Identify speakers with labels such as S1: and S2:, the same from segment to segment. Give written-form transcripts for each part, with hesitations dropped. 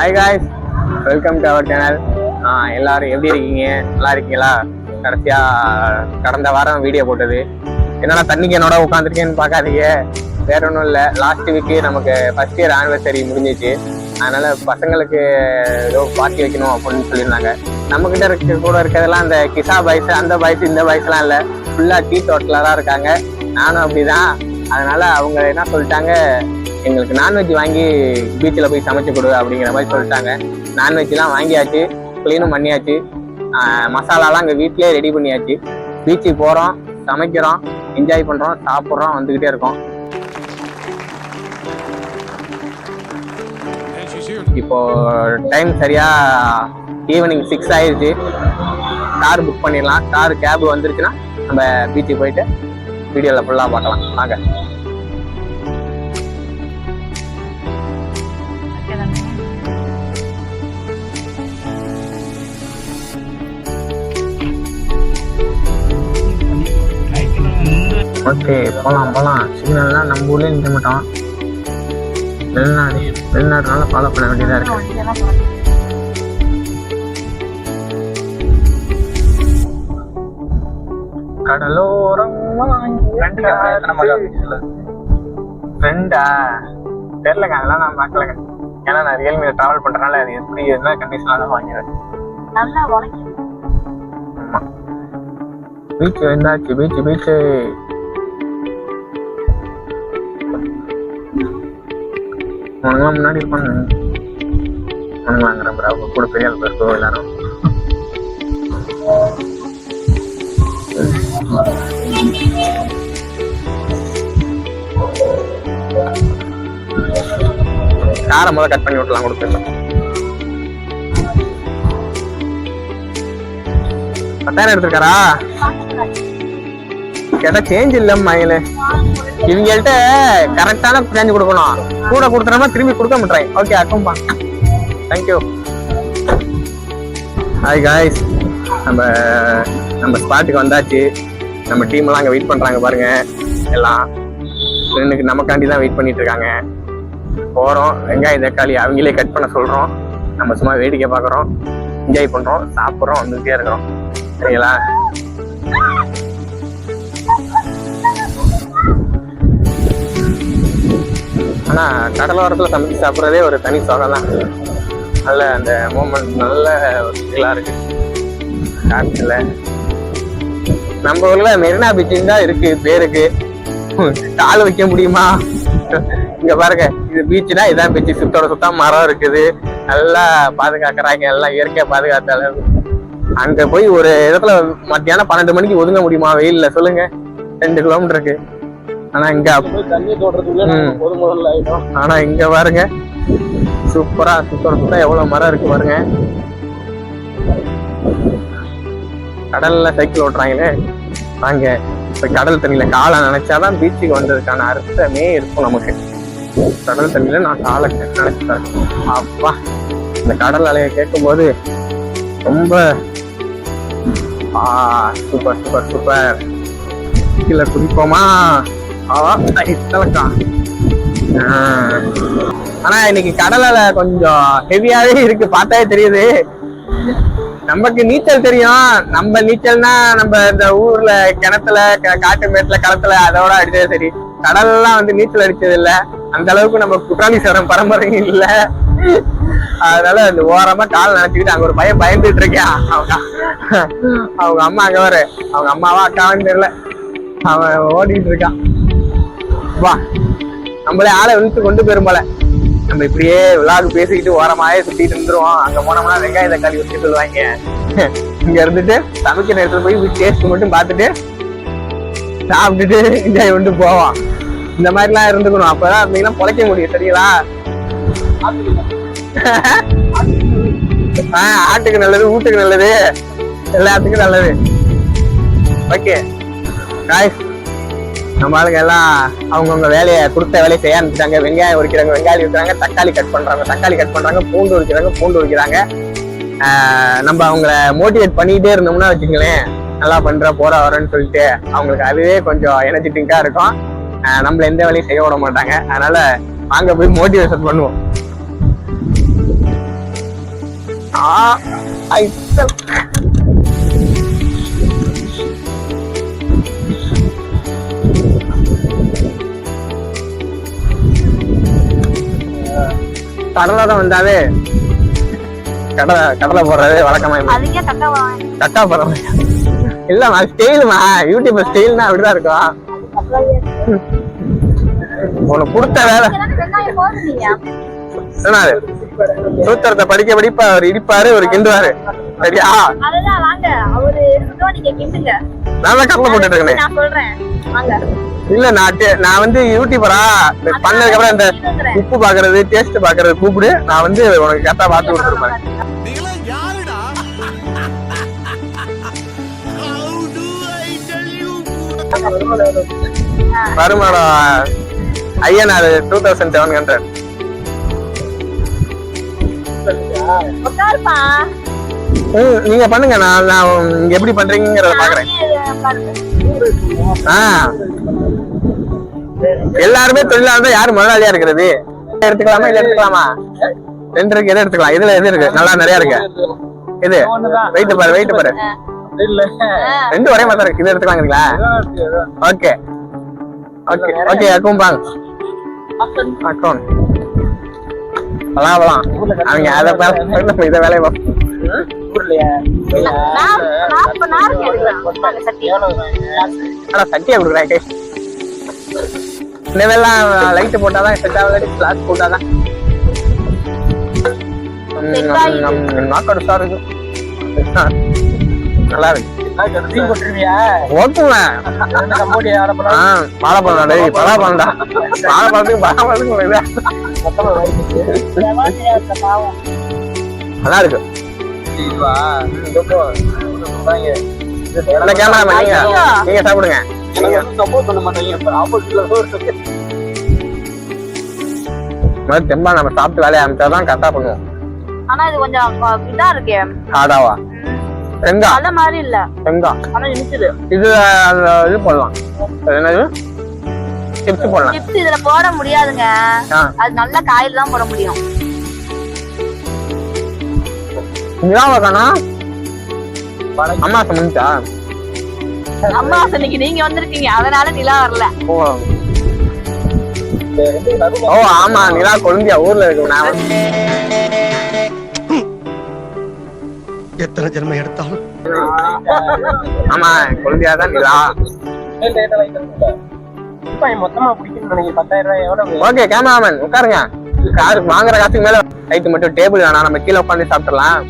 S1: Hi guys, welcome to our channel. எல்லாரும் எப்படி இருக்கீங்க? நல்லா இருக்கீங்களா? கடந்த வாரம் வீடியோ போட்டது என்னன்னா தண்ணிக்கு என்னோட உட்காந்துருக்கேன்னு பார்க்காதீங்க. வேற ஒன்றும் இல்லை, லாஸ்ட் வீக்கு நமக்கு ஃபர்ஸ்ட் இயர் ஆனிவர்சரி முடிஞ்சிச்சு. அதனால பசங்களுக்கு ஏதோ பார்ட்டி வைக்கணும் அப்படின்னு சொல்லியிருந்தாங்க. நம்மக்கிட்ட கூட இருக்கிறதெல்லாம் அந்த கிசா பாய்ஸ், அந்த பாய்ஸ், இந்த பாய்ஸ்லாம் இல்லை, ஃபுல்லாக டீ டோட்டலராக இருக்காங்க. நானும் அப்படிதான். அதனால அவங்க என்ன சொல்லிட்டாங்க, எங்களுக்கு நான்வெஜ் வாங்கி பீச்சில் போய் சமைச்சு கொடு அப்படிங்கிற மாதிரி சொல்லிட்டாங்க. நான்வெஜ்லாம் வாங்கியாச்சு, க்ளீனும் பண்ணியாச்சு, மசாலாலாம் அங்கே வீட்டிலே ரெடி பண்ணியாச்சு. பீச்சுக்கு போகிறோம், சமைக்கிறோம், என்ஜாய் பண்ணுறோம், சாப்பிட்றோம், வந்துக்கிட்டே இருக்கோம். இப்போ டைம் சரியா ஈவினிங் 6 ஆயிடுச்சு. கார் புக் பண்ணிடலாம். கேப் வந்துருச்சுன்னா நம்ம பீச்சுக்கு போயிட்டு வீடியோவில் ஃபுல்லாக பார்க்கலாம். வாங்க. ஓகே, போகலாம். சிக்னல்லாம் நம்ம ஊர்லேயே நிற்க மாட்டோம். வெளிநாடுனால ஃபாலோ பண்ண வேண்டியதாக இருக்கு. கடலோரம் ஃப்ரெண்டா தெரியலங்க, அதெல்லாம் நான் பார்க்கலங்க. ஏன்னா நான் ரியல்மியில் ட்ராவல் பண்ணுறதுனால அது எப்படி என்ன கண்டிஷனாக தான் வாங்கிடுவேன். ஆமாம், பீச் வந்தாச்சு. பீச்சு உனங்களாம் முன்னாடி இருப்பாங்க. உனங்களாங்கிற அவங்க கூட பெரிய ஆள் பேசுவோம் எல்லாரும். காரை முதல்ல கட் பண்ணி விட்டுலாம் கொடுத்துருக்கோம். 10,000 எடுத்திருக்காரா? கேட்டா சேஞ்ச் இல்ல மயில. இவங்கள்ட்ட கரெக்டான சேஞ்ச் கொடுக்கணும். கூட கொடுத்தோம்னா திரும்பி கொடுக்க மாட்டேன். ஓகே, அக்கம்பா, தேங்க்யூ. ஹாய் காய்ஸ், நம்ம ஸ்பாட்டுக்கு வந்தாச்சு. நம்ம டீம் எல்லாம் அங்கே வெயிட் பண்றாங்க பாருங்க. எல்லாம் ஃப்ரெண்டுக்கு நமக்காண்டி தான் வெயிட் பண்ணிட்டு இருக்காங்க. போறோம், வெங்காயம் தக்காளி அவங்களே கட் பண்ண சொல்றோம். நம்ம சும்மா வேடிக்கை பார்க்குறோம், என்ஜாய் பண்றோம், சாப்பிட்றோம், வந்துட்டே இருக்கிறோம். சரிங்களா? ஆனா கடலோரத்தில் சமைச்சு சாப்பிட்றதே ஒரு தனி சுகம் தான். நல்ல அந்த மூமெண்ட் நல்ல ஃபீலாக இருக்கு. காட்டுல நம்ம ஊர்ல மெரினா பீச்சுன்னு தான் இருக்கு பேருக்கு. கால் வைக்க முடியுமா? இங்க பாருங்க, இது பீச்சுனா இதான் பீச்சு. சுத்தா மரம் இருக்குது, நல்லா பாதுகாக்கிறாங்க, எல்லாம் இயற்கையா பாதுகாத்தால. அங்க போய் ஒரு இடத்துல மத்தியானம் 12 மணிக்கு ஒதுங்க முடியுமா வெயில்ல? சொல்லுங்க. 2 கிலோமீட்டருக்கு. ஆனா இங்க ஆனா இங்க பாருங்க, சூப்பரா சுத்தா எவ்வளவு மரம் இருக்கு பாருங்க. கடல்ல சைக்கிள் ஓட்டுறாங்களே, வாங்க இப்ப கடல் தண்ணியில காலை நினைச்சாதான் பீச்சுக்கு வந்ததுக்கான அர்த்தமே இருக்கும் நமக்கு. கடல் தண்ணியில நான் காலை நினைச்சிட்டேன். அப்பா, இந்த கடல் அலையை கேட்கும் போது ரொம்ப சூப்பர். கீழே குதிப்போமா? ஆனா இன்னைக்கு கடல் அலை கொஞ்சம் ஹெவியாவே இருக்கு, பார்த்தாவே தெரியுது. நமக்கு நீச்சல் தெரியும். நம்ம நீச்சல்னா நம்ம இந்த ஊர்ல கிணத்துல, காட்டு மேட்டுல, களத்துல அதோட அடிச்சதே சரி. கடல்லாம் வந்து நீச்சல் அடிச்சது இல்ல. அந்த அளவுக்கு நம்ம குற்றாலீஸ்வரம் பரம்பரை இல்ல. அதனால இந்த ஓரமா கால் நினைச்சுக்கிட்டு அங்க ஒரு பையன் பயந்துட்டு இருக்கேன். அவங்க அம்மா அங்க வர, அவங்க அம்மாவா அக்காவான்னு தெரியல, அவன் ஓடிட்டு இருக்கான். வா, நம்மளே ஆளை இழுத்து கொண்டு போயிரும் போல. நம்ம இப்படியே விழாக்கு பேசிக்கிட்டு ஓரமாயே சுத்திட்டு இருந்துருவோம். அங்க போனோம்னா வெங்காயம் தக்காளி வச்சு சொல்லுவாங்க. இங்க இருந்துட்டு சமைக்கிற நேரத்துல போய் டேஸ்ட் மட்டும் பார்த்துட்டு சாப்பிட்டுட்டு என்ஜாய் பண்ணிட்டு போவோம். இந்த மாதிரிலாம் இருந்துக்கணும். அப்பதான் இருந்தீங்கன்னா பொழைக்க முடியும். சரிங்களா? ஆட்டுக்கு நல்லது, வீட்டுக்கு நல்லது, எல்லாத்துக்கும் நல்லது. ஓகே காய்ஸ், நம்ம ஆளுங்க எல்லாம் அவங்கவுங்க வேலையை கொடுத்த வேலையை செய்ய ஆரம்பிச்சிட்டாங்க. வெங்காயம் உரிக்கிறாங்க, வெங்காயம் உரிக்கிறாங்க, தக்காளி கட் பண்றாங்க, பூண்டு உரிக்கிறாங்க. நம்ம அவங்கள மோட்டிவேட் பண்ணிக்கிட்டே இருந்தோம்னா வச்சுங்களேன், நல்லா பண்ற போற வரேன்னு சொல்லிட்டு அவங்களுக்கு அதுவே கொஞ்சம் எனர்ஜெட்டிக்கா இருக்கும். நம்மள எந்த வேலையும் செய்ய விட மாட்டாங்க. அதனால வாங்க போய் மோட்டிவேஷன் பண்ணுவோம். கடலை வந்தாவே கடலை போடுறது வழக்கமா கட்டா போடுற இல்லமா ஸ்டைலுமா யூடியூப் ஸ்டைல்னா அப்படிதான் இருக்கும். உனக்கு கொடுத்த வேலை சூத்திரத்தை படிக்க படிப்பா அவர் இடிப்பாரு ஒரு கிண்டுவாரு சரியா? நான் தான் கடலை போட்டுட்டு இருக்கேன். இல்ல நான் வந்து யூடியூபரா பண்ணதுக்கு அப்புறம் இந்த உப்பு பாக்குறது டேஸ்ட் பாக்குறது கூப்பிடு, நான் வந்து உனக்கு கரெக்டா பார்த்து கொடுத்துருப்பேன். வருமானம் ஐயனார் 2700. நீங்க பண்ணுங்க, நான் எப்படி பண்றீங்கிறத பாக்குறேன். எல்லாருமே தொழிலாளர் யாரு முதலாளியா இருக்கிறது? எடுத்துக்கலாமா இல்ல எடுத்துக்கலாமா? 2 இருக்கு, எதை எடுத்துக்கலாம்? இதுல எது இருக்கு? நல்லா நிறைய இருக்கு. இது வெயிட் பாரு 2 ஒரே மாதிரி இருக்கு. இது எடுத்துக்கலாங்களா? ஓகே ஓகே ஓகே அக்கௌண்ட் பலாம் அவங்க அதை இதை வேலையை சட்டியா கொடுக்குறேன். இதெல்லாம் லைட் போட்டாதான் செட் ஆகல, கிளாஸ் போட்டாதான் நாக்கோட ஸ்டார் இருக்கு. நல்லா இருக்கு. நல்லா இருக்கு. நீங்க சாப்பிடுங்க. தெம்பா நம்ம சாப்பிட்டு வேலையை அமைச்சாதான் கரெக்டா பண்ணுவோம்.
S2: ஆனா இது கொஞ்சம் இதா இருக்கு.
S1: ஹார்டாவா? வெங்காயம்
S2: அந்த மாதிரி இல்ல.
S1: வெங்காயம்
S2: ஆனா இனிக்குது.
S1: இது இது போடலாம். என்னது? சிப்ஸ் போடலாம்.
S2: சிப்ஸ் இதுல போட முடியாதுங்க. அது நல்ல காயில தான் போட முடியும்.
S1: நிலாவா காணா? அம்மா சொன்னீங்களா?
S2: அம்மா சொன்னீங்க, நீங்க வந்திருக்கீங்க அதனால நிலா வரல.
S1: ஓ ஆமா, நிலா கொழும்பியா ஊர்ல இருக்கு. நான்
S3: எத்தனை ஜென்மம் எடுத்தாலும்
S1: ஆமா கொழும்பியா தான் நிலா. ஓகே கேமராமேன் உட்காருங்க. காருக்கு வாங்குற காசுக்கு மேல லைட் மட்டும் டேபிள் வேணாம், நம்ம கீழே உட்காந்து சாப்பிடலாம்.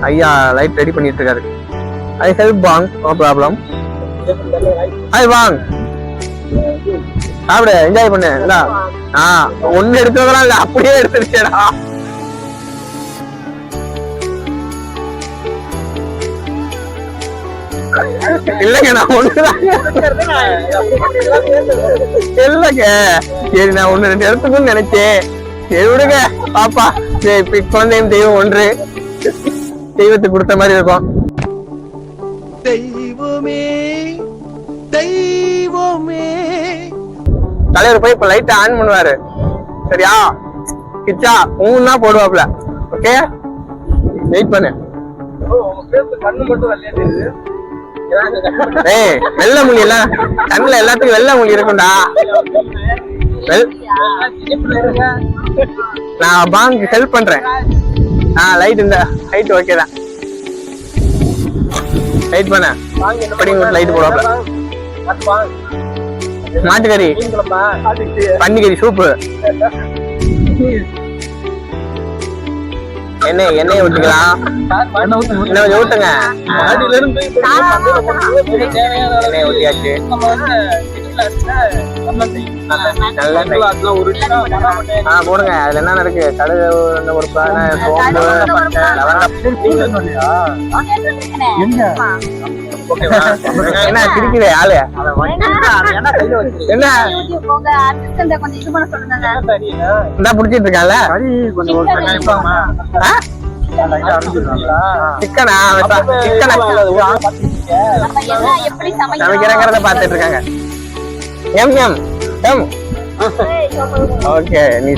S1: ஐயா லைட் ரெடி பண்ணிட்டு இருக்காரு. ஐ ஹெல்ப் வாங், நோ ப்ராப்ளம். ஐ வாங் சாப்பிடு, என்ஜாய் பண்ணு. ஒண்ணு எடுத்ததெல்லாம் இல்ல, அப்படியே எடுத்துருச்சேடா. இல்லங்க நான் ஒண்ணுதான் இல்லங்க. சரி நான் 1-2 எடுத்துக்கணும்னு நினைச்சேன். சரி விடுங்க பாப்பா. குழந்தையும் தெய்வம் ஒன்று, தெய்வத்துக்கு கொடுத்த மாதிரி இருக்கும்.
S3: தெய்வமே தெய்வமே.
S1: தலைவர் போய் இப்ப லைட் ஆன் பண்ணுவாரு சரியா? கிச்சா ஊன்னா போடுவாப்ல. ஓகே வெயிட் பண்ணு. ஏய் வெள்ளை மொழி எல்லாம் கண்ணுல எல்லாத்துக்கும் வெள்ளை மொழி இருக்கும்டா. நான் பாங்க் ஹெல்ப் பண்றேன். லைட் இந்த லைட் ஓகே தான். லைட் பண்ண லைட் போடுவாப்ல. மாட்டுக்கறி, பன்னிக்கறி சூப்பு. எண்ணெய் ஊத்திக்கலாம். என்ன ஊத்துங்க. எண்ணெய் ஊத்தியாச்சு. போடுங்க. அதுல என்ன இருக்கு? கடுகு, ஒரு சோம்பு, என்ன சிரிக்குதே ஆளு? என்ன இந்த புடிச்சிட்டு இருக்கான்ல சிக்கனா? சமைக்கிறங்கிறத பாத்துட்டு இருக்காங்க. ஓகே நீ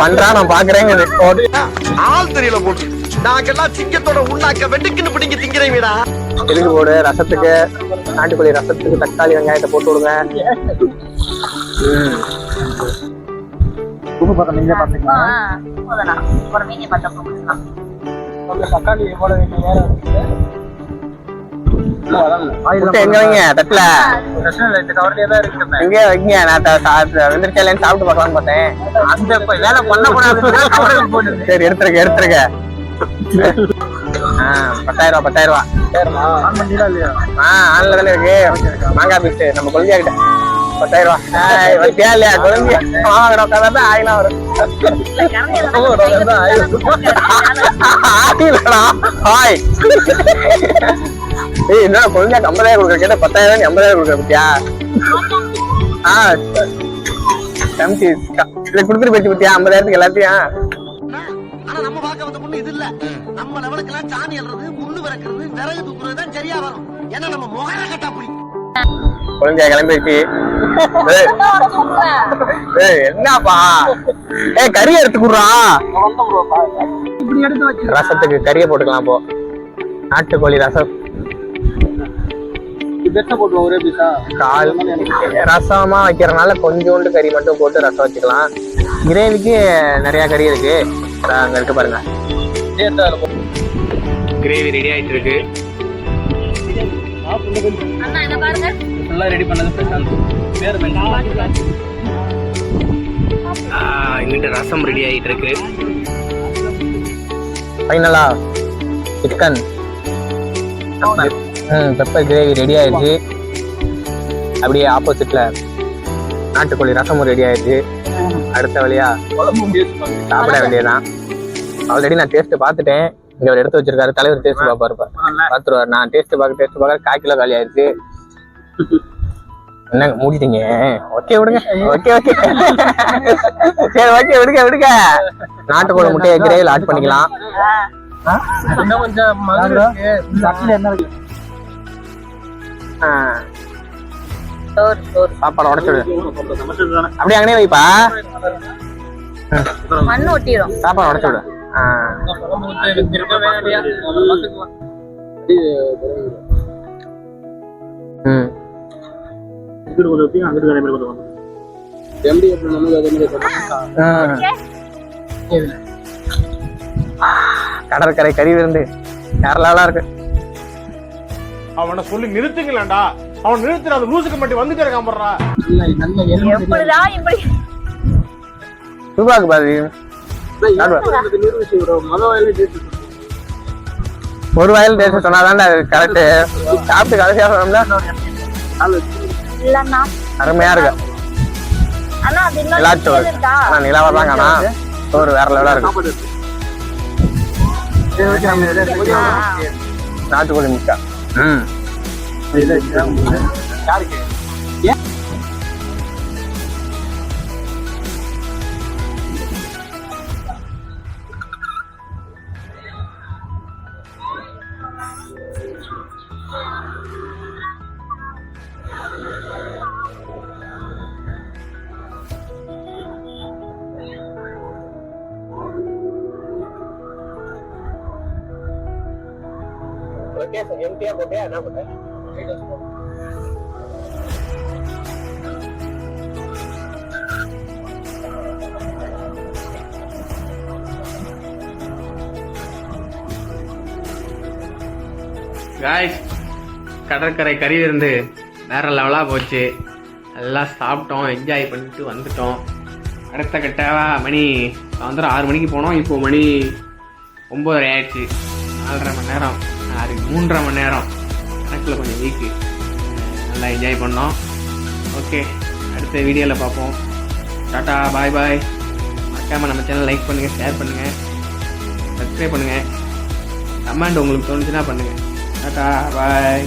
S1: பண்றா, நான் பாக்குறேங்க.
S3: ஆள் தெரியல போட்டு நாங்கெல்லாம் சிங்கத்தோட உண்ணாக்க வெட்டுக்குன்னு பிடிங்க திங்கிறீங்கடா.
S1: எதுக்கு போடு ரசத்துக்கு, நாட்டுக்கோழி ரசத்துக்கு தக்காளி வெங்காயத்தை போட்டு விடுங்க.
S4: உப்பு பக்கம் நீங்களே பாத்துக்கலாம்.
S2: ஒரு மீடிய பார்த்தப்போ கொடுக்கலாம்.
S4: தக்காளி எவ்வளவு வேணும் வேற
S1: எங்க வைங்க தட்டுல
S4: கவர்லயே தான் இருக்கு.
S1: எங்க வைங்க, நான் வெந்திருச்சேன்னு சாப்பிட்டு பார்க்கலாம்னு பார்த்தேன்.
S4: அந்த வேலை பண்ணக்கூடாது.
S1: சரி எடுத்துருக்க 10,000 10,000. ஆன்ல தானே இருக்கு. மாங்காய் பீஸ் நம்ம கொள்கையா கிட்ட 10,000 வச்சியா இல்லையா? கொள்கையா உட்காந்தா 1000 வரும். ஹாய் ஏய் என்ன கொள்கையா 50,000 கொடுக்குற கேட்ட 10,000 80,000 கொடுக்குற பத்தியா? தம்பி இதை கொடுத்துட்டு போயிட்டு பத்தியா 50,000 எல்லாத்தையும்.
S3: ஆனா நம்ம பார்க்க வந்த பொண்ணு இது இல்ல. நம்ம லெவலுக்கு எல்லாம் சாணி அல்றது, முள்ளு விறக்கிறது, விறகு தூக்குறது தான் சரியா வரும். ஏன்னா நம்ம முகர கட்டா புடி.
S1: கொள்கையா கிளம்பிடுச்சு. என்னப்பா கறி எடுத்து குடுறா. ரசத்துக்கு கறியை போட்டுக்கலாம். போ நாட்டுக்கோழி ரசம்
S4: ஒரே பீஸா
S1: கால் ரசமா வைக்கிறதுனால கொஞ்சோண்டு கறி மட்டும் போட்டு ரசம் வச்சுக்கலாம். கிரேவிக்கு நிறைய கறி இருக்கு, அங்க இருக்கு பாருங்க. கிரேவி ரெடி ஆயிட்டு இருக்கு.
S4: ரெடி பண்ணது
S1: இங்கிட்ட ரசம் ரெடி ஆயிட்டு இருக்கு. ஃபைனலா சிக்கன் பெப்பர் கிரேவி ரெடி ஆயிடுச்சு. அப்படியே ஆப்போசிட்ல நாட்டுக்கோழி ரசமும் ரெடி ஆயிடுச்சு. அடுத்த வழியா சாப்பிட வேண்டியதுதான். ஆல்ரெடி நான் டேஸ்ட் பார்த்துட்டேன். இங்க ஒரு எடுத்து வச்சிருக்காரு தலைவர், டேஸ்ட் பார்ப்பாரு பார்த்துருவாரு. நான் டேஸ்ட் பார்க்க 1/4 கிலோ காலி ஆயிடுச்சு. என்னங்க மூடிட்டீங்க? ஓகே விடுங்க. ஓகே சரி ஓகே விடுங்க. நாட்டுக்கோழி முட்டையை கிரேவில ஆட் பண்ணிக்கலாம்.
S4: இன்னும் கொஞ்சம் என்ன இருக்கு?
S1: சாப்பாடு உடைச்சுடு. அப்படியே அங்கனே வைப்பா.
S2: மண்ணு ஒட்டிடும்.
S1: சாப்பாடு உடைச்சுடு. கடற்கரை கறி விருந்து கேரளாலாம் இருக்கு.
S5: அவனை சொல்லி நிறுத்துங்களேன்டா. அவன் நிறுத்துற அந்த லூசுக்கு மட்டும் வந்துட்டே இருக்கான் போடுறா.
S2: எப்படிதான் இப்படி
S1: சூப்பாக்கு பாதி ஒரு வாயில் டேஸ்ட் சொன்னாதான் கரெக்ட். சாப்பிட்டு கடைசியா சொன்னோம்னா
S2: இல்லன்னா
S1: அருமையா இருக்கு.
S2: ஆனா அது
S1: நிலாச்சோறு ஆனா நிலாவா தான் காணா. சோறு வேற லெவலா இருக்கு. நாட்டுக்கோழி முட்டை. எம்டியா போட்டியா என்ன பண்ண?
S6: காய்ஸ், கடற்கரை கறி விருந்து வேற லெவலாக போச்சு. எல்லாம் சாப்பிட்டோம், என்ஜாய் பண்ணிட்டு வந்துட்டோம். அடுத்த கட்டாவா மணி சாயந்தரம் 6 மணிக்கு போனோம். இப்போ மணி 9:30 ஆயிடுச்சு. 4.5 மணி நேரம் 3.5 மணி நேரம் கணக்கில் கொஞ்சம் வீக்கு. நல்லா என்ஜாய் பண்ணோம். ஓகே, அடுத்த வீடியோவில் பார்ப்போம். டாட்டா, பாய் பாய். மறக்காமல் நம்ம சேனல் லைக் பண்ணுங்கள், ஷேர் பண்ணுங்கள், சப்ஸ்கிரைப் பண்ணுங்கள். கமெண்ட் உங்களுக்கு தோணுச்சுன்னா பண்ணுங்கள். டாட்டா, பாய்.